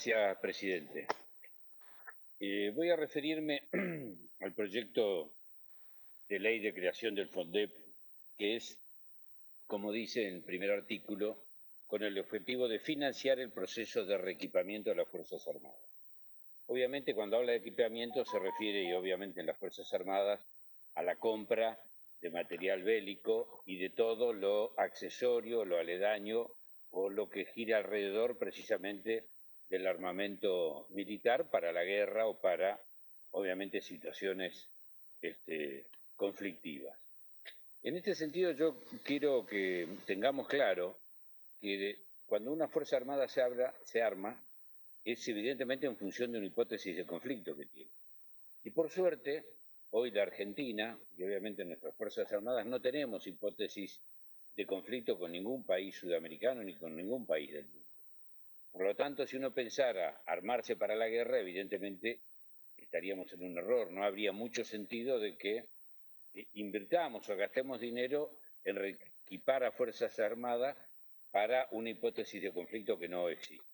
Gracias, presidente. Voy a referirme al proyecto de ley de creación del FONDEP, que es, como dice en el primer artículo, con el objetivo de financiar el proceso de reequipamiento de las Fuerzas Armadas. Obviamente, cuando habla de equipamiento se refiere, y obviamente en las Fuerzas Armadas, a la compra de material bélico y de todo lo accesorio, lo aledaño o lo que gira alrededor precisamente del armamento militar para la guerra o para, obviamente, situaciones conflictivas. En este sentido, yo quiero que tengamos claro que cuando una Fuerza Armada se arma, es evidentemente en función de una hipótesis de conflicto que tiene. Y por suerte, hoy la Argentina, y obviamente nuestras Fuerzas Armadas, no tenemos hipótesis de conflicto con ningún país sudamericano ni con ningún país del mundo. Por lo tanto, si uno pensara armarse para la guerra, evidentemente estaríamos en un error. No habría mucho sentido de que invirtamos o gastemos dinero en reequipar a Fuerzas Armadas para una hipótesis de conflicto que no existe.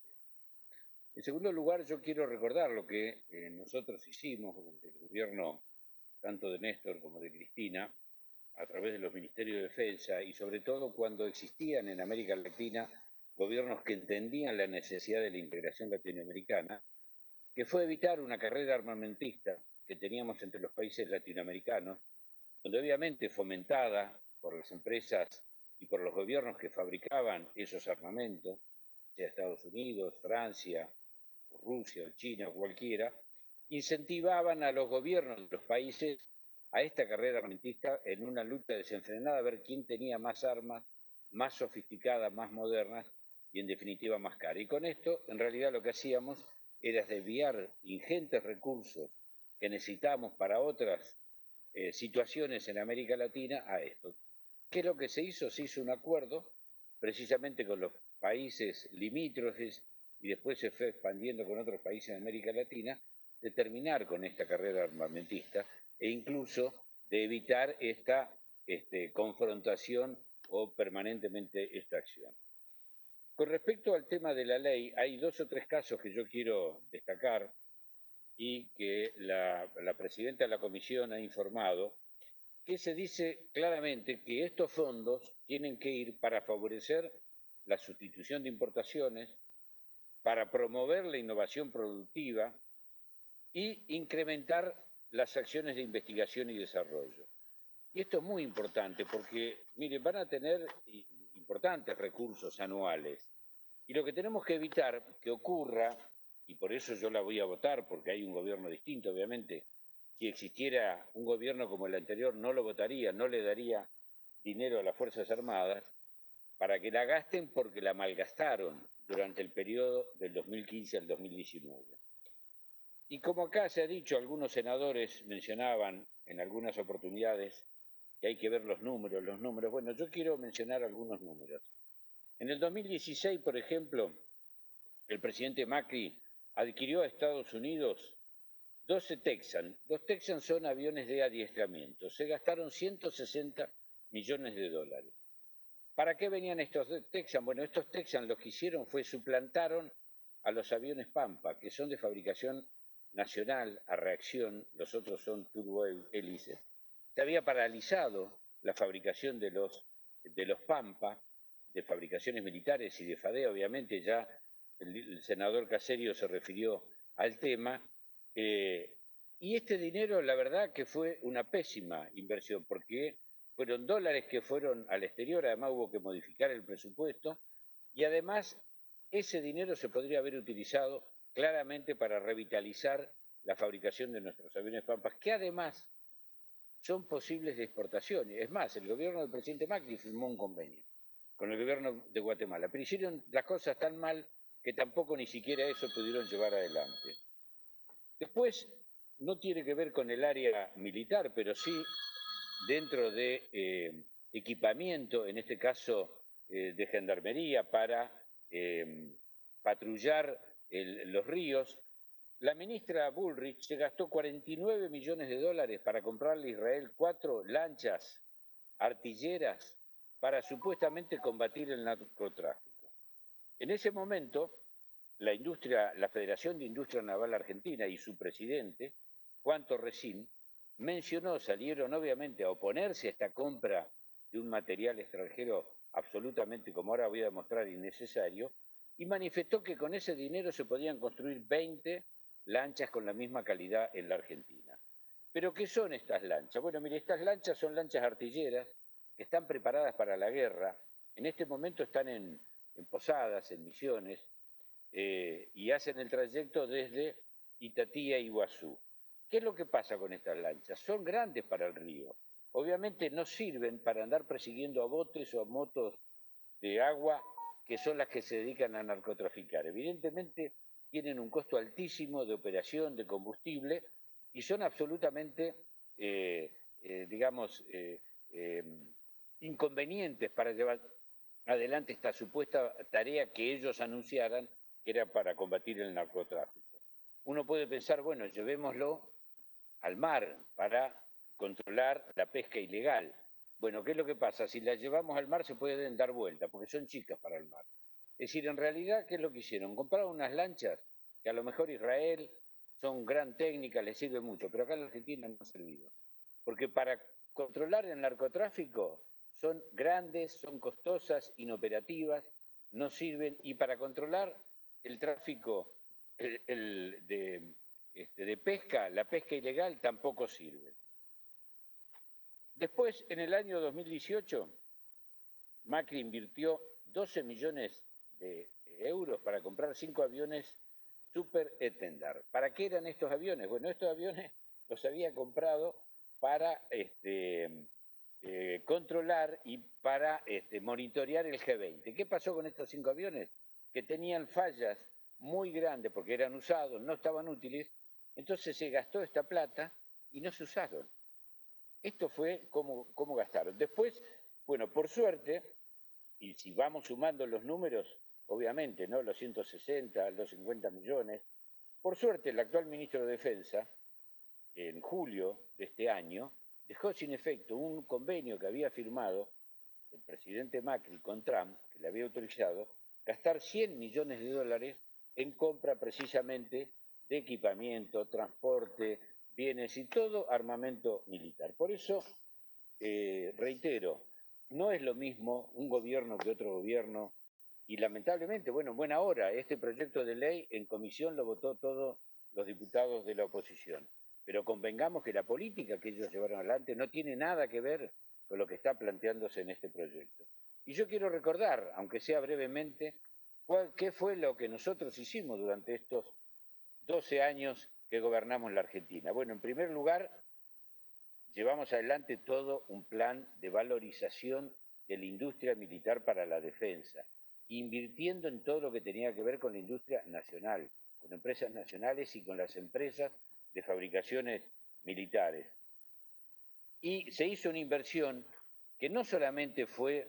En segundo lugar, yo quiero recordar lo que nosotros hicimos durante el gobierno tanto de Néstor como de Cristina, a través de los Ministerios de Defensa y sobre todo cuando existían en América Latina gobiernos que entendían la necesidad de la integración latinoamericana, que fue evitar una carrera armamentista que teníamos entre los países latinoamericanos, donde obviamente fomentada por las empresas y por los gobiernos que fabricaban esos armamentos, sea Estados Unidos, Francia, Rusia o China o cualquiera, incentivaban a los gobiernos de los países a esta carrera armamentista en una lucha desenfrenada a ver quién tenía más armas, más sofisticadas, más modernas y en definitiva más caras. Y con esto, en realidad lo que hacíamos era desviar ingentes recursos que necesitamos para otras situaciones en América Latina a esto. ¿Qué es lo que se hizo? Se hizo un acuerdo precisamente con los países limítrofes y después se fue expandiendo con otros países de América Latina, de terminar con esta carrera armamentista e incluso de evitar esta confrontación o permanentemente esta acción. Con respecto al tema de la ley, hay dos o tres casos que yo quiero destacar y que la presidenta de la comisión ha informado, que se dice claramente que estos fondos tienen que ir para favorecer la sustitución de importaciones, para promover la innovación productiva y incrementar las acciones de investigación y desarrollo. Y esto es muy importante porque, miren, van a tener importantes recursos anuales. Y lo que tenemos que evitar que ocurra, y por eso yo la voy a votar, porque hay un gobierno distinto, obviamente, si existiera un gobierno como el anterior, no lo votaría, no le daría dinero a las Fuerzas Armadas para que la gasten porque la malgastaron durante el periodo del 2015 al 2019. Y como acá se ha dicho, algunos senadores mencionaban en algunas oportunidades que hay que ver los números. Bueno, yo quiero mencionar algunos números. En el 2016, por ejemplo, el presidente Macri adquirió a Estados Unidos 12 Texan. Los Texan son aviones de adiestramiento. Se gastaron 160 millones de dólares. ¿Para qué venían estos Texan? Bueno, estos Texan lo que hicieron fue suplantaron a los aviones Pampa, que son de fabricación nacional a reacción, los otros son turbohélices. Se había paralizado la fabricación de los Pampa, de fabricaciones militares y de FADE, obviamente ya el senador Caserio se refirió al tema, y este dinero la verdad que fue una pésima inversión, porque fueron dólares que fueron al exterior, además hubo que modificar el presupuesto, y además ese dinero se podría haber utilizado claramente para revitalizar la fabricación de nuestros aviones Pampas, que además son posibles de exportación. Es más, el gobierno del presidente Macri firmó un convenio con el gobierno de Guatemala, pero hicieron las cosas tan mal que tampoco ni siquiera eso pudieron llevar adelante. Después, no tiene que ver con el área militar, pero sí dentro de equipamiento, en este caso de gendarmería, para patrullar los ríos. La ministra Bullrich se gastó 49 millones de dólares para comprarle a Israel 4 lanchas artilleras para supuestamente combatir el narcotráfico. En ese momento, la Federación de Industria Naval Argentina y su presidente, Juan Torresín, salieron obviamente a oponerse a esta compra de un material extranjero absolutamente, como ahora voy a demostrar, innecesario, y manifestó que con ese dinero se podían construir 20 lanchas con la misma calidad en la Argentina. ¿Pero qué son estas lanchas? Bueno, mire, estas lanchas son lanchas artilleras que están preparadas para la guerra. En este momento están en Posadas, en Misiones, y hacen el trayecto desde Itatí a Iguazú. ¿Qué es lo que pasa con estas lanchas? Son grandes para el río. Obviamente no sirven para andar persiguiendo a botes o a motos de agua que son las que se dedican a narcotraficar. Evidentemente tienen un costo altísimo de operación, de combustible, y son absolutamente, digamos, eh, inconvenientes para llevar adelante esta supuesta tarea que ellos anunciaran que era para combatir el narcotráfico. Uno puede pensar, bueno, llevémoslo al mar para controlar la pesca ilegal. Bueno, ¿qué es lo que pasa? Si la llevamos al mar se pueden dar vuelta, porque son chicas para el mar. Es decir, en realidad, ¿qué es lo que hicieron? Compraron unas lanchas que a lo mejor Israel son gran técnica, les sirve mucho, pero acá en la Argentina no ha servido. Porque para controlar el narcotráfico son grandes, son costosas, inoperativas, no sirven, y para controlar el tráfico de pesca, la pesca ilegal tampoco sirve. Después, en el año 2018, Macri invirtió 12 millones de euros para comprar 5 aviones Super Etendard. ¿Para qué eran estos aviones? Bueno, estos aviones los había comprado para controlar y para monitorear el G20. ¿Qué pasó con estos 5 aviones? Que tenían fallas muy grandes porque eran usados, no estaban útiles, entonces se gastó esta plata y no se usaron. Esto fue como gastaron. Después, bueno, por suerte, y si vamos sumando los números, obviamente, ¿no? Los 160, los 50 millones, por suerte el actual ministro de Defensa, en julio de este año, dejó sin efecto un convenio que había firmado el presidente Macri con Trump, que le había autorizado gastar 100 millones de dólares en compra precisamente de equipamiento, transporte, bienes y todo armamento militar. Por eso, reitero, no es lo mismo un gobierno que otro gobierno, y lamentablemente, bueno, en buena hora, este proyecto de ley en comisión lo votó todos los diputados de la oposición. Pero convengamos que la política que ellos llevaron adelante no tiene nada que ver con lo que está planteándose en este proyecto. Y yo quiero recordar, aunque sea brevemente, qué fue lo que nosotros hicimos durante estos 12 años que gobernamos la Argentina. Bueno, en primer lugar, llevamos adelante todo un plan de valorización de la industria militar para la defensa, invirtiendo en todo lo que tenía que ver con la industria nacional, con empresas nacionales y con las empresas de fabricaciones militares. Y se hizo una inversión que no solamente fue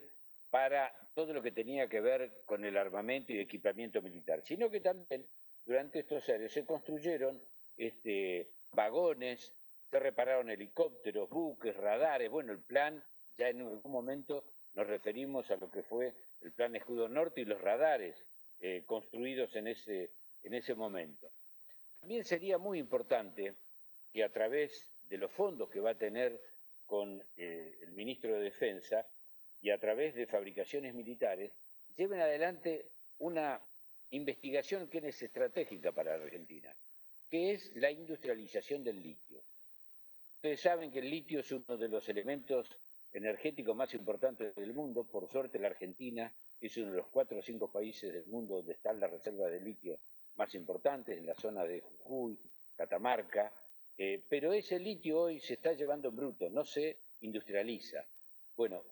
para todo lo que tenía que ver con el armamento y equipamiento militar, sino que también durante estos años se construyeron vagones, se repararon helicópteros, buques, radares. Bueno, el plan, ya en algún momento nos referimos a lo que fue el plan Escudo Norte y los radares construidos en ese momento. También sería muy importante que a través de los fondos que va a tener con el ministro de Defensa y a través de fabricaciones militares, lleven adelante una investigación que es estratégica para la Argentina, que es la industrialización del litio. Ustedes saben que el litio es uno de los elementos energéticos más importantes del mundo. Por suerte, la Argentina es uno de los 4 o 5 países del mundo donde están las reservas de litio más importantes, en la zona de Jujuy, Catamarca, pero ese litio hoy se está llevando en bruto, no se industrializa. Bueno,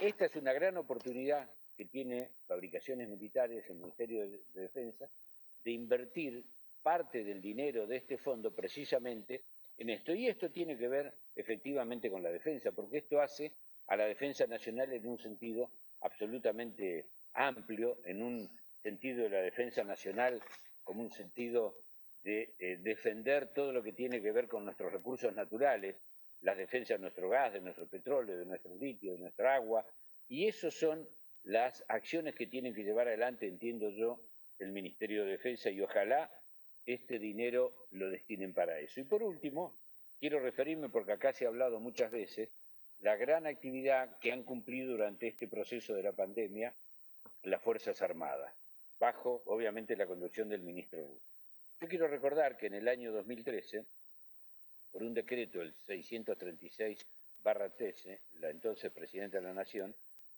esta es una gran oportunidad que tiene Fabricaciones Militares, el Ministerio de Defensa, de invertir parte del dinero de este fondo precisamente en esto. Y esto tiene que ver efectivamente con la defensa, porque esto hace a la defensa nacional en un sentido absolutamente amplio, en un sentido de la defensa nacional como un sentido de defender todo lo que tiene que ver con nuestros recursos naturales, la defensa de nuestro gas, de nuestro petróleo, de nuestro litio, de nuestra agua, y esas son las acciones que tienen que llevar adelante, entiendo yo, el Ministerio de Defensa y ojalá este dinero lo destinen para eso. Y por último, quiero referirme, porque acá se ha hablado muchas veces, la gran actividad que han cumplido durante este proceso de la pandemia las Fuerzas Armadas, bajo, obviamente, la conducción del ministro Bush. Yo quiero recordar que en el año 2013, por un decreto, el 636-13, la entonces Presidenta de la Nación,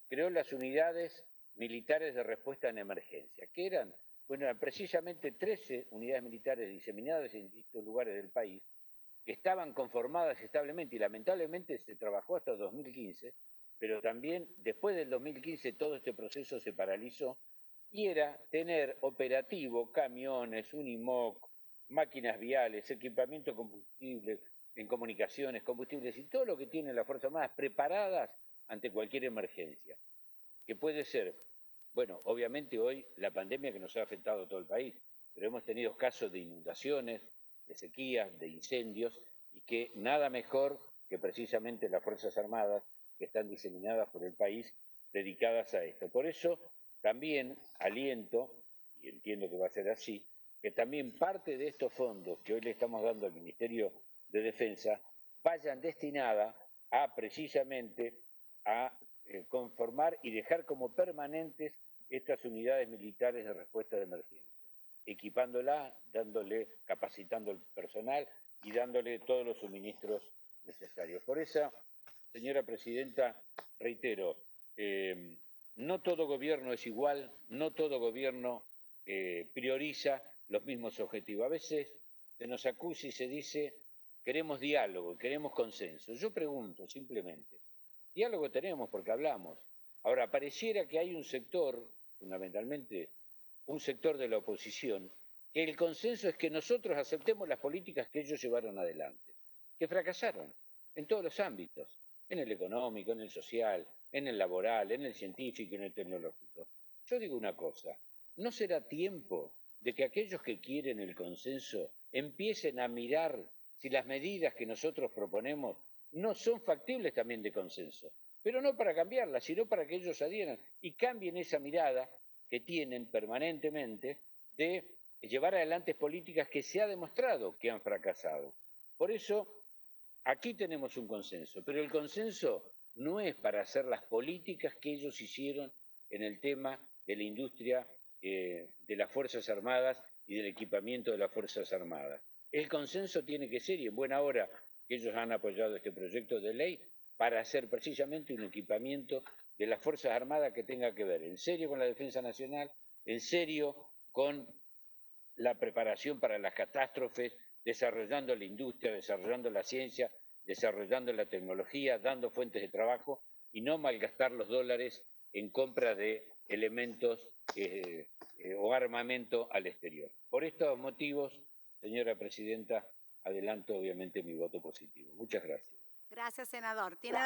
creó las unidades militares de respuesta en emergencia, que eran, bueno, eran precisamente 13 unidades militares diseminadas en distintos lugares del país, que estaban conformadas establemente y lamentablemente se trabajó hasta 2015, pero también después del 2015 todo este proceso se paralizó y era tener operativo camiones, Unimog, máquinas viales, equipamiento combustible en comunicaciones, combustibles y todo lo que tienen las Fuerzas Armadas preparadas ante cualquier emergencia, que puede ser, bueno, obviamente hoy la pandemia que nos ha afectado a todo el país, pero hemos tenido casos de inundaciones, de sequías, de incendios, y que nada mejor que precisamente las Fuerzas Armadas que están diseminadas por el país dedicadas a esto. Por eso también aliento, y entiendo que va a ser así, que también parte de estos fondos que hoy le estamos dando al Ministerio de Defensa vayan destinadas a precisamente a conformar y dejar como permanentes estas unidades militares de respuesta de emergencia, equipándola, dándole, capacitando el personal y dándole todos los suministros necesarios. Por eso, señora presidenta, reitero, no todo gobierno es igual, no todo gobierno prioriza los mismos objetivos. A veces se nos acusa y se dice, queremos diálogo, queremos consenso. Yo pregunto simplemente, diálogo tenemos porque hablamos. Ahora, pareciera que hay un sector, fundamentalmente un sector de la oposición, que el consenso es que nosotros aceptemos las políticas que ellos llevaron adelante, que fracasaron en todos los ámbitos, en el económico, en el social, en el laboral, en el científico, en el tecnológico. Yo digo una cosa, ¿no será tiempo de que aquellos que quieren el consenso empiecen a mirar si las medidas que nosotros proponemos no son factibles también de consenso? Pero no para cambiarlas, sino para que ellos adhieran y cambien esa mirada que tienen permanentemente de llevar adelante políticas que se ha demostrado que han fracasado. Por eso, aquí tenemos un consenso, pero el consenso no es para hacer las políticas que ellos hicieron en el tema de la industria de las Fuerzas Armadas y del equipamiento de las Fuerzas Armadas. El consenso tiene que ser, y en buena hora que ellos han apoyado este proyecto de ley, para hacer precisamente un equipamiento de las Fuerzas Armadas que tenga que ver en serio con la defensa nacional, en serio con la preparación para las catástrofes, desarrollando la industria, desarrollando la ciencia, desarrollando la tecnología, dando fuentes de trabajo y no malgastar los dólares en compra de elementos o armamento al exterior. Por estos motivos, señora presidenta, adelanto obviamente mi voto positivo. Muchas gracias. Gracias, senador. Tiene la